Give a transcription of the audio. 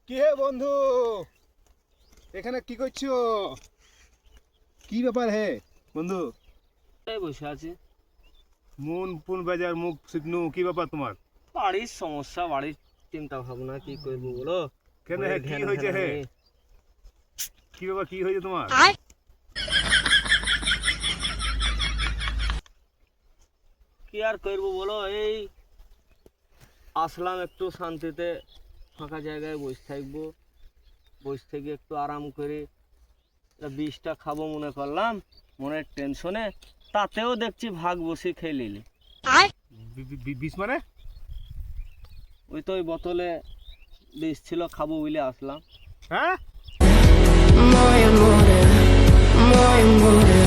কি হে বন্ধু, এখানে কি করছো? কি ব্যাপার হে বন্ধু? এই বসে আছি। মন পুন বাজার মুখ শুকনো, কি ব্যাপার তোমার? বাড়ির সমস্যা, বাড়ির চিন্তা ভাবনা কি করবো বলো। কেন ঘরে হে, কি ধ্যান হয়েছে ধ্যান হে? নেই। কি ব্যাপার, কি হয়েছে তোমার? কি আর করবো বলো, এই আসলাম একটু শান্তিতে ফাঁকা জায়গায় বসে থাকবো, বসে থেকে একটু আরাম করে বিষটা খাবো মনে করলাম, মনের টেনশনে। তাতেও দেখছি ভাগ বসে খেয়ে নিলি। বিষ মানে? ওই তো ওই বোতলে বিষ ছিল, খাবো বলে আসলাম। হ্যাঁ, Muy amore, muy amore.